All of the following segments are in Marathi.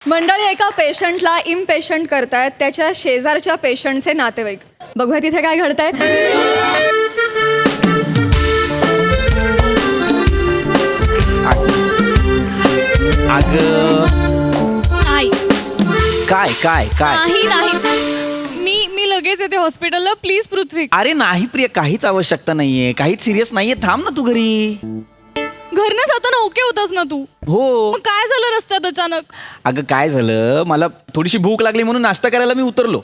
मंडळी एका पेशंटला इम्पेशंट करतायत त्याच्या शेजारच्या पेशंटचे नातेवाईक. बघूया तिथे काय घडतंय. नाही काय काय काय नाही नाही मी लगेच येते हॉस्पिटलला. प्लीज पृथ्वी. अरे नाही प्रिया, काहीच आवश्यकता नाहीये, काहीच सिरियस नाहीये. थांब ना तू घरी. घरनं जाताना ओके होतास ना तू. हो. मग काय झालं रस्त्यात अचानक? अगं काय झालं, मला थोडीशी भूक लागली म्हणून नाश्ता करायला मी उतरलो.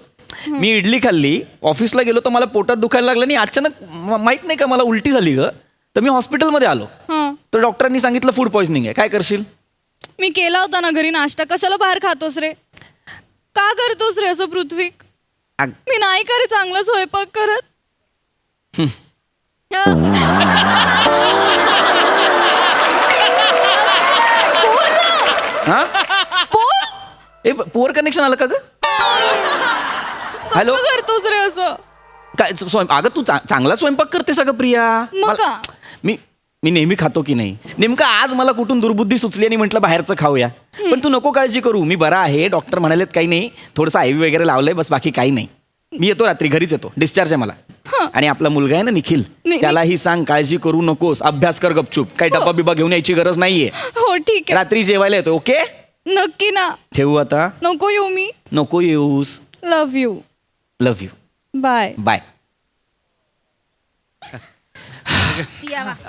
मी इडली खाल्ली, ऑफिसला गेलो तर मला पोटात दुखायला लागलं आणि अचानक माहित नाही का मला उलटी झाली ग. तर मी हॉस्पिटलमध्ये आलो. हं. तर डॉक्टरांनी सांगितलं फूड पॉइझनिंग आहे. काय करशील? मी केला होता ना घरी नाश्ता. कशाला बाहेर खातोस रे? का करतोस रे असं पृथ्वी? अग- मी नाही का रे चांगला स्वयंपाक करत? हा बोल. ए पोअर कनेक्शन आलं का ग? हॅलो. कसं करतोस रे असं? काय अगं तू चांगला स्वयंपाक करतेस अगं प्रिया. मग मला- का? मी नेहमी खातो की नाही. नेमकं आज मला कुठून दुर्बुद्धी सुचली आणि म्हटलं बाहेरचं खाऊया. पण तू नको काळजी करू, मी बरा आहे. डॉक्टर म्हणालेत काही नाही, थोडंसं IV वगैरे लावलंय, बस बाकी काही नाही. मी येतो रात्री, घरीच येतो. डिस्चार्ज आहे मला. आणि आपला मुलगा आहे ना निखिल, त्यालाही सांग काळजी करू नकोस, अभ्यास कर गपचूप. काही डब्बा बिबा घेऊन यायची गरज नाहीये. हो ठीक आहे. रात्री जेवायला येतो. ओके, नक्की ना. ठेवू आता. नको येऊ मी. नको येऊस. Love you. Love you. Bye. Bye.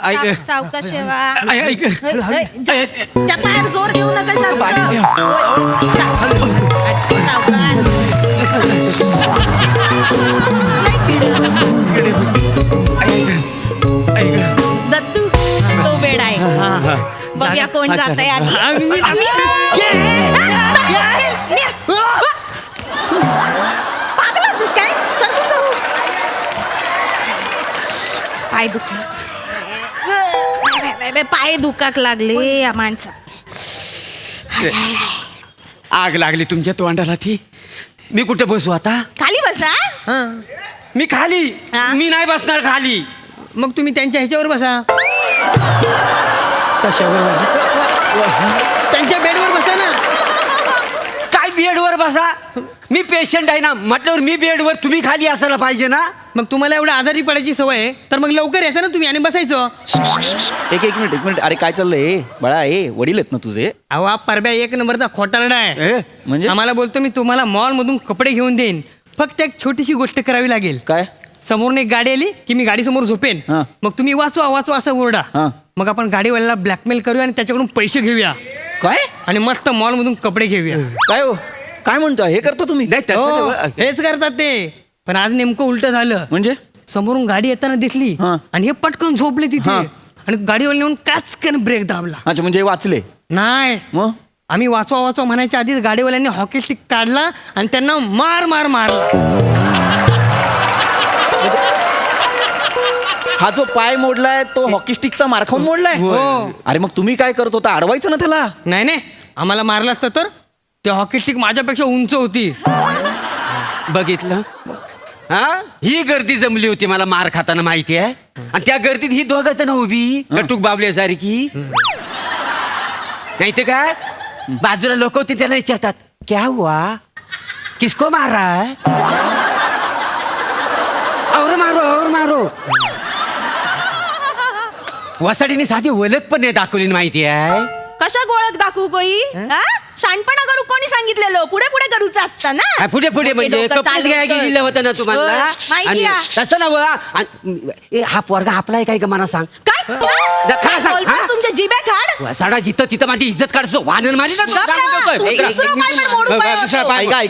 ऐक सावकाश शेवा त्या पायावर जोर देऊ नका जास्त. दत्तू तो बेड आहे. बघूया कोण जात आहे. पागल असस काय? सरकून जाऊ. पाय दुखले. पाय दुखाक लागले या माणसा. आग लागली तुमच्या तोंडाला ती. मी कुठे बसू आता? खाली बसा. मी खाली. हा? मी नाही बसणार खाली. मग तुम्ही त्यांच्या ह्याच्यावर बसा, कशावर? त्यांच्या बेडवर बसा ना. काय बेडवर बसा? मी पेशंट आहे ना, म्हटल्यावर मी बेडवर, तुम्ही खाली असायला पाहिजे ना. मग तुम्हाला एवढं आजारी पडायची सवय आहे तर मग लवकर यायचं ना तुम्ही आणि बसायचं. एक मिनिट. अरे काय चाललंय बाळा? वडील आहेत ना तुझे? अहो हा परब्या एक नंबरचा खोटारडा आहे. ए? म्हणजे आम्हाला बोलतो मी तुम्हाला मॉलमधून कपडे घेऊन देईन, फक्त एक छोटीशी गोष्ट करावी लागेल. काय? समोरून एक गाडी आली की मी गाडीसमोर झोपेन. हां. मग तुम्ही वाचवा असं ओरडा. हां. मग आपण गाडीवाल्याला ब्लॅकमेल करूया आणि त्याच्याकडून पैसे घेऊया काय आणि मस्त मॉलमधून कपडे घेऊया. काय हो, काय म्हणतो? हे करतो तुम्ही? नाही तसं हो, नाही. हेच करतात ते. पण आज नेमकं उलट झालं. म्हणजे समोरून गाडी येताना दिसली हां. आणि हे पटकन झोपले तिथे. हां. आणि गाडीवाला नेऊन काचकन ब्रेक दाबला. अच्छा, म्हणजे हे वाचले? नाही, मग आम्ही वाचवा म्हणायच्या आधीच गाडीवाल्यांनी हॉकी स्टिक काढला आणि त्यांना मारला. हा जो पाय मोडलाय तो हॉकी स्टिकचा मार खाऊन मोडलाय? हो. अरे मग तुम्ही काय करत होता? अडवायचं ना त्याला. नाही आम्हाला मारलं असतं तर ते हॉकी स्टिक माझ्यापेक्षा उंच होती. बघितलं हा? ही गर्दी जमली होती मला मार खाताना, माहिती आहे. आणि त्या गर्दीत ही दोघं जण उभी लटूक बाबल्यासारखी. नाही तर काय, बाजूला लोक होते त्याला विचारतात, क्या हुआ, किसको मारा है? और मारो. वसाडीने साधी ओळख पण नाही दाखवली, माहिती आहे. कशा गोळख दाखवू कोई? हा? शहाणपणा करू कोणी सांगितलेलं? पुढे पुढे करूच असतं ना. हा, पुढे म्हणजे डोकं कपडेच चालवतं. घ्यायला गेलेलं होतं ना तुम्हाला. माहिती आणि आहे. तसं ना बुवा. आणि हा पोरगा आपला आहे काय का मला सांग. काय? खरं सांग, बोलतोस हा? तुमच्या जिभे खाड. साडा जिथं माझी इज्जत काढतो, वानर मारी ना तू. गप्प ना. तू दुसरं काय पण मोडू पाय असतो. ऐका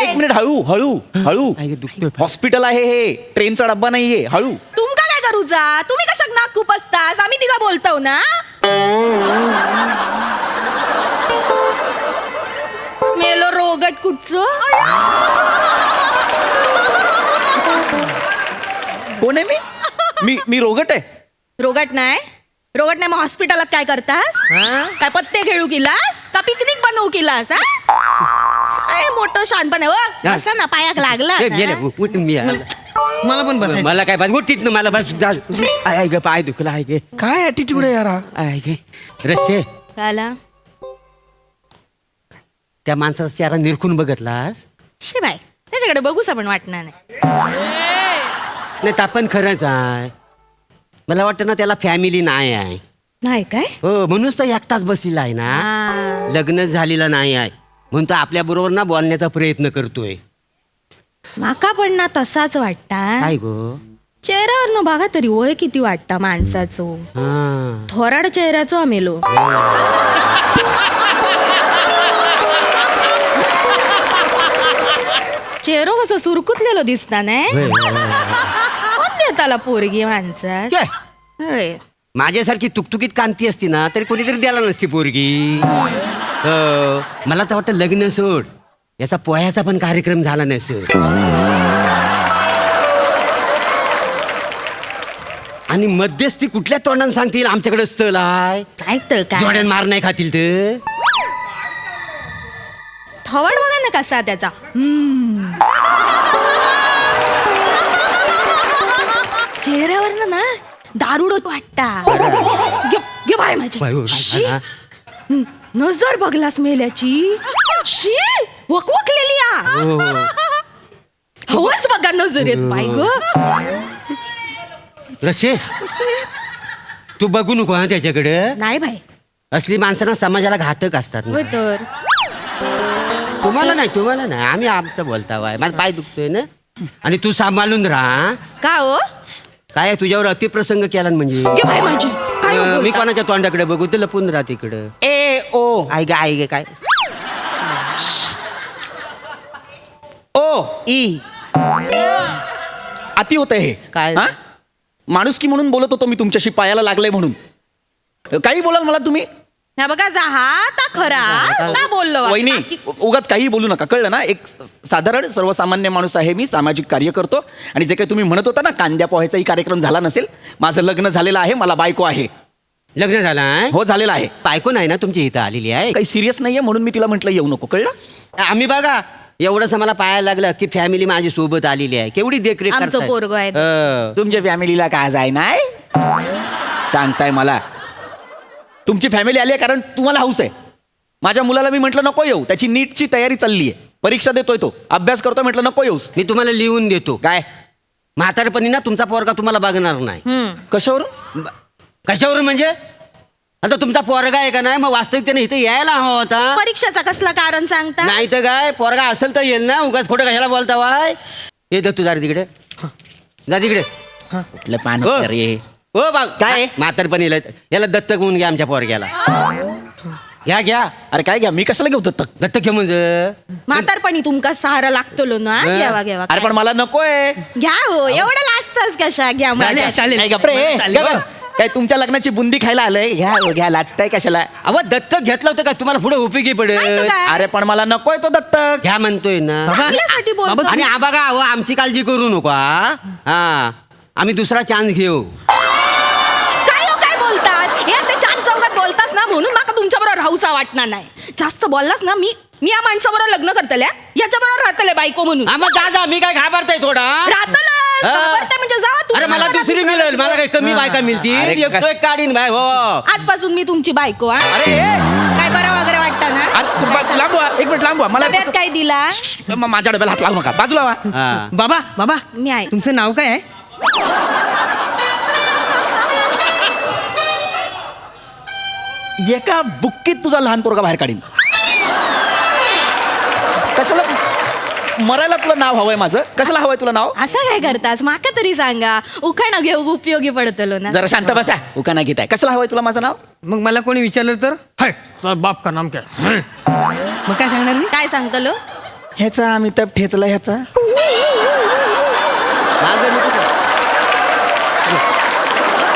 एक मिनिट हळू. हॉस्पिटल आहे हे, ट्रेनचा डब्बा नाहीये. हळू. तुमका काय करूचा? तुम्ही कशाक नाक खूप असतास? आम्ही तिघा बोलतो ना. मेलो रोगट कुठचं? कोण आहे मी रोगट आहे? रोगट नाही मग हॉस्पिटलात काय करतास? काय पत्ते खेळू केलास का पिकनिक बनवू केलास? काय मोठं शानपण आहे. हो असं ना पायाक लागला ए, ना. गेलं, उठून मी आलो. मला पण बसायचं. मला काय बस उठतीत ना मला बस जा. आय ग पाय दुखला आहे गे. काय ऍटिट्यूड आहे यार हा? आय गे रस्ते काला त्या माणसाचा चेहरा निरखून बघितलास? शिवाय त्याच्याकडे बघूस आपण वाटणार नाही. नाही तर पण खरंच आहे. मला वाटतं ना त्याला फॅमिली नाही आहे. नाही काय हो म्हणूनच तर एकटाच बसलेला आहे ना. हा. लग्न झालेलं नाही आहे म्हणून तो आपल्या बरोबर ना बोलण्याचा प्रयत्न करतोय. माका पण ना तसाच वाटता. काय गो? चेहऱ्यावर बघा तरी वय किती वाटता माणसाचो. हा थोराड चेहऱ्याचो आमेलो. चेहरो कसं सुरकुतलेलो दिसता नाही. होय, होय, होय. कोण देताला पोरगी माणसात. छे, होय. माझ्यासारखी तुकतुकीत कांती असती ना तरी कोणीतरी द्यायला नसती पोरगी. मला तर वाटतं लग्न सोड याचा पोह्याचा पण कार्यक्रम झाला नसेल. आणि मध्यस्थी कुठल्या तोंडाने सांगतील आमच्याकडे स्थळ आहे. काय तर काय जोड्यान मार नाही खातील तर. थवड बघा ना कसा त्याचा. चेहऱ्यावर ना दारुडोत वाटता. घे बाय माझी. शी. नजर बघलास मेल्याची. शी वकवकलेली हवंच बघा नजरेत बाय ग. रशे तू बघू नको हा त्याच्याकडे. नाही बाय. असली माणसांना समाजाला घातक असतात ना. होय तर तुम्हाला नाही आम्ही आमचं बोलतावाय. माझा पाय दुखतोय ना. आणि तू सांभाळून राहा. का हो काय तुझ्यावर अतिप्रसंग केला ना म्हणजे. घे बाय माझी. काय हो मी बोलता? कोणाच्या तोंडाकडे बघू ते लपून राहा तिकडं. ए ओ आई गे काय ओ ई अति होतंय हे. काय? हा? माणुसकी म्हणून बोलत होतो मी तुमच्याशी, पायाला लागलंय म्हणून. काही बोलाल मला तुम्ही. हा बघा जा हा ता खरा ता बोललो वहिनी उगाच काही बोलू नका, कळलं ना. एक साधारण सर्वसामान्य माणूस आहे मी, सामाजिक कार्य करतो. आणि जे काही तुम्ही म्हणत होता ना कांद्या पोह्याचाही कार्यक्रम झाला नसेल. माझं लग्न झालेलं आहे, मला बायको आहे. लग्न झालं हो झालेलं आहे. बायको नाही ना तुमची इथं आलेली आहे. काही सिरियस नाहीये म्हणून मी तिला म्हटलं येऊ नको, कळलं. आम्ही बघा एवढंच मला पाहायला लागलं की फॅमिली माझी सोबत आलेली आहे. केवढी देखरेख आमचं करताय. पोरगं आहे. तुमच्या फॅमिलीला काय जाय नाही सांगताय मला. तुमची फॅमिली आली आहे कारण तुम्हाला हौस आहे. माझ्या मुलाला मी म्हटलं नको येऊ, त्याची नीटची तयारी चालली आहे, परीक्षा देतोय तो, अभ्यास करतोय, म्हटलं नको येऊस. मी तुम्हाला लिहून देतो. काय म्हातारपणी ना तुमचा पोरगा तुम्हाला बघणार नाही. कशावरून? कशावरून म्हणजे आता तुमचा पोरगा आहे का नाही मग वास्तविकतेने इथे यायला हवा होता. परीक्षेचा कसला कारण सांगता. नाही तर काय पोरगा असेल तर येईल ना. उगाच खोटं कशाला बोलता वाय. ये तू जा रे तिकडे. जा तिकडे. कुठलं पान हो. रे. हो बा काय? म्हातारपणी याला दत्तक होऊन घ्या आमच्या पोरग्याला. घ्या अरे काय घ्या, मी कशाला घेऊ दत्तक. दत्तक घ्या म्हणजे. म्हातारपणी तुमका सहारा लागतो ना. हं. घ्यावा अरे पण मला नकोय. घ्या हो एवढं लाजतच कशा घ्या मला. चालेल नाही गप्रे, चालेल. गप्रे. काय तुमच्या लग्नाची बुंदी खायला आलंय. घ्या हो, घ्या, लाजताय कशाला. अहो दत्तक घेतलं होतं का तुम्हाला पुढे उपयोगी नाही तर पडेल. काय? अरे पण मला नकोय तो दत्तक. घ्या म्हणतोय ना. आपल्यासाठी बोलतो. आणि बघा अहो आमची काळजी करू नको हा. हा आम्ही दुसरा चान्स घेऊ. काय हो काय बोलतास. हे असे चार चौघात बोलतास ना म्हणून मला तुमच्या बरोबर राहूसा वाटणार नाही. जास्त बोललास ना मी या माणसाबरोबर लग्न करतले, याच्या बरोबर राहतले बायको म्हणून. हा मग जा मी काय घाबरताय थोडा. राहतलंच. हा. घाबरते म्हणजे जा तू. अरे मला दुसरी मिळेल. मला काही कमी बायका अरे मिळतील. कस- एक काढीन बाय. हो आजपासून मी तुमची बायको हा. अरे काय बरं वगैरे वाटतं ना. अरे, तू बस, लांब व्हा. एक मिनिट लांब व्हा. मला डब्यात काय दिला. माझ्या डब्याला हात लावू नका, बाजूला व्हा. हा. बाबा मी आहे. तुमचं नाव काय आहे? एका बुक्कीत तुझा लहान पोरगा बाहेर काढीन. कशाला मरायला तुला नाव हवंय माझं. कशाला हवंय तुला नाव. असं काय करतास माका तरी सांगा. उखाणं घेऊ उपयोगी पडतलो ना. जरा शांत बसा. उका नाही घेताय. कशाला हवंय तुला माझं नाव. मग मला कोणी विचारलं तर हाय तुझा बाप का नाम काय है? मग काय सांगणार मी? काय सांगतलो. ह्याचा अमिताभ ठेचला ह्याचा.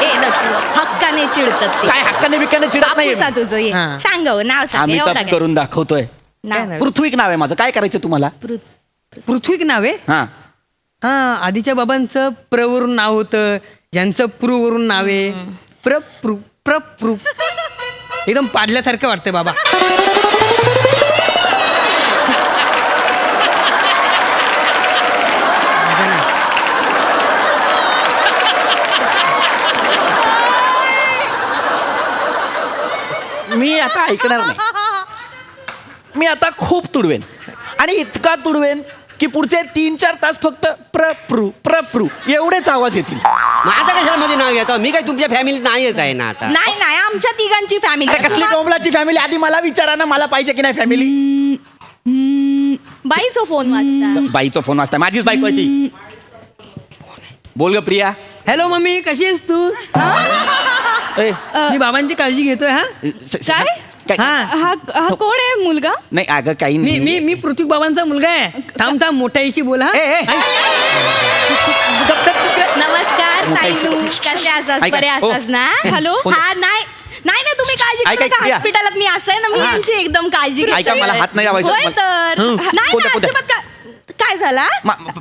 ए दत्तू हक्काने चिडतात ते. काय हक्काने बिक्काने चिडत नाही. कापूसा तुझं ये हा. सांग हो, नाव सांग एवढा अमिताभ काय. करून दाखवतोय. नाव. पृथ्वीक नाव आहे माझं. काय करायचं तुम्हाला. पृथ्वीक नाव आहे. हा हा आधीच्या बाबांचं प्रवरून नाव होतं, ज्यांचं वरून नाव आहे. प्र एकदम पाडल्यासारखं वाटतंय बाबा. मी आता ऐकणार नाही. मी आता खूप तुडवेन आणि इतका तुडवेन की पुढचे 3-4 तास फक्त प्रप्रू एवढेच आवाज येतील. माझं कशाला मध्ये नाव घेतो मी काय तुमच्या फॅमिलीत नाही येत आहे ना आता. नाही नाही आमच्या तिघांची अरे कसली फॅमिली डोंबलाची फॅमिली आधी मला विचारा ना मला पाहिजे की नाही फॅमिली. बाईचा फोन वाजता. बाईचा फोन वाजता माझीच बायको आहे ती. बोल ग प्रिया. हॅलो मम्मी कशी आहेस तू ए, मी बाबांची काळजी घेतोय हा काय? हा हा हा कोण आहे मुलगा? नाही अगं काही मी नाही. मी मी पृथ्वी बाबांचा मुलगा आहे. थांब मोठ्याशी बोल हा ए, ए. नमस्कार मोठा ताईनू इशू. कसे असतात ऐका, बरे हो. असतात ना. हॅलो? हा नाही नाही नाही तुम्ही काळजी ऐका, करू नका प्रिया. हॉस्पिटलात मी असं आहे ना मी हा. यांची एकदम काळजी ऐका, घेतोय. मला हात नाही लावायचा. होय तर नाही पोते, ना, पोते. अजिबात काय झाला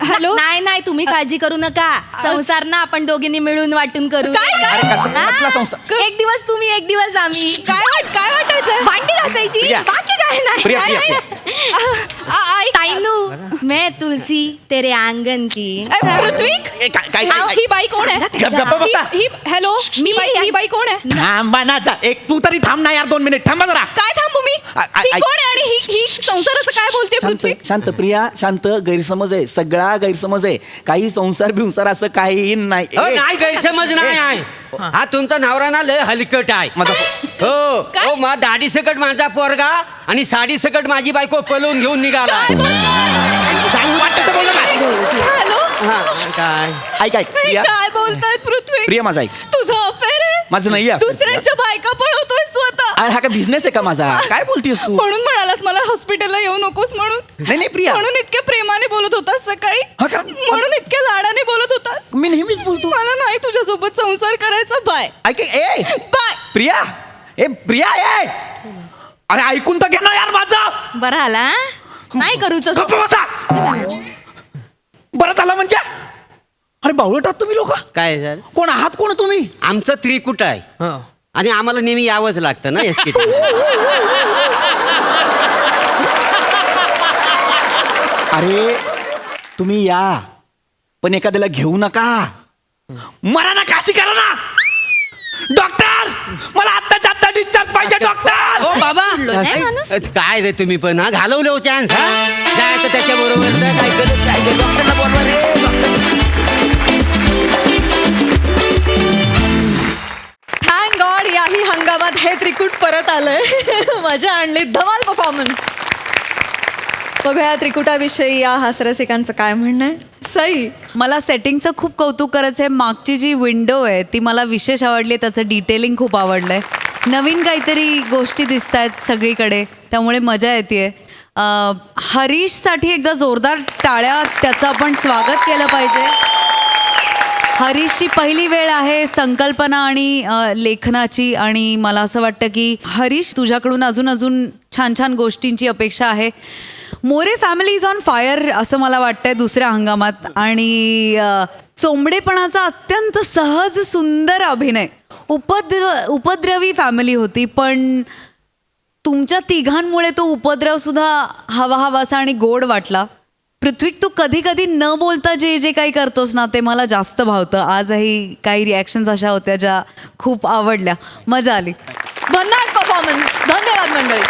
हॅलो? नाही नाही तुम्ही काळजी करू नका संसार ना आपण दोघींनी मिळून वाटून करू अरे कसं- हा? कसला संसार? एक दिवस तुम्ही एक दिवस आम्ही काय वाटायचं? भांडी घासायची प्रिया. बाकी काय नाही प्रिया, काय प्रिया, नाही. ताईनू मैं तुलसी तेरे आंगन की पृथ्वी ए, काय ही बाई कोण आहे? गप- गप्प बसा. हॅलो ही बाई कोण आहे? थांबानाचा एक तू तरी थांब ना यार 2 मिनिट थांबा जरा. काय थांबू मी? ही कोण आहे आणि ही संसाराचं काय बोलते पृथ्वी? शांत प्रिया शांत. गैरसमज आहे सगळा गैरसमज आहे. काही संसार बिंसार असं काही नाही. हो ए, नाही गैरसमज नाही आहे. हा तुमचा नवरा ना लय हलकट आहे. माझा हो मा दाढी सकट माझा पोरगा आणि साडी सकट माझी बायको पळवून घेऊन निघाला. वाटतं तर बोल ना. हॅलो हा, काय ऐक ऐक प्रिया काय बोलतायत पृथ्वी? प्रिया माझा ऐक. तुझं अफेअर आहे? माझं नाही आहे. दुसऱ्यांच्या बायका पळवतोयस तू आता? अरे हा का बिझनेस आहे का माझा? काय बोलतीयस तू? म्हणून म्हणालास मला हॉस्पिटलला येऊ नकोस म्हणून? नाही प्रिया म्हणून इतक्या प्रेमाने बोलत होतास सकाळी? हा का? म्हणून इतक्या लाडाने बोलत होतास? मी नेहमीच बोलतो. मला नाही तुझ्यासोबत संसार करायचा. बाय ऐक ए बाय. प्रिया ए प्रिया ए अरे ऐकून तर घे ना यार माझं. बरं आला नाही करूच गप्प बसा. बरं झालं म्हणजे अरे बावळट आहात तुम्ही लोक. काय झालं? कोण आहात कोण तुम्ही? आमचं त्रिकुट आहे हो. आणि आम्हाला नेहमी यावंच लागतं ना एस अरे तुम्ही या पण एखाद्याला घेऊ नका. मरा ना काशी करा ना. डॉक्टर मला आत्ताच्या आत्ता डिस्चार्ज पाहिजे डॉक्टर. हो बाबा नाही माणूस काय रे तुम्ही पण हा घालवले हो चान्स जायचं त्याच्या बरोबर काय गरज काय डॉक्टरला बोलवा रे थँक गॉड याही हंगामात हे त्रिकूट परत आलंय. मजा आणली. धमाल परफॉर्मन्स. बघूया त्रिकुटाविषयी या हास्यरसिकांचं काय म्हणणं आहे. सई मला सेटिंगचं खूप कौतुक करायचं आहे. मागची जी विंडो आहे ती मला विशेष आवडली. त्याचं डिटेलिंग खूप आवडलं आहे. नवीन काहीतरी गोष्टी दिसत आहेत सगळीकडे त्यामुळे मजा येते. हरीशसाठी एकदा जोरदार टाळ्या. त्याचं आपण स्वागत केलं पाहिजे. हरीशची पहिली वेळ आहे संकल्पना आणि लेखनाची आणि मला असं वाटतं की हरीश तुझ्याकडून अजून छान छान गोष्टींची अपेक्षा आहे. More family is on fire असं मला वाटतंय दुसऱ्या हंगामात. आणि चोंबडेपणाचा अत्यंत सहज सुंदर अभिनय. उपद्रवी फॅमिली होती पण तुमच्या तिघांमुळे तो उपद्रव सुद्धा हवाहवासा आणि गोड वाटला. पृथ्वीक तू कधी कधी न बोलता जे जे काही करतोस ना ते मला जास्त भावतं. आजही काही रिॲक्शन्स अशा होत्या ज्या खूप आवडल्या. मजा आली. भन्नाट परफॉर्मन्स. धन्यवाद मंडळी.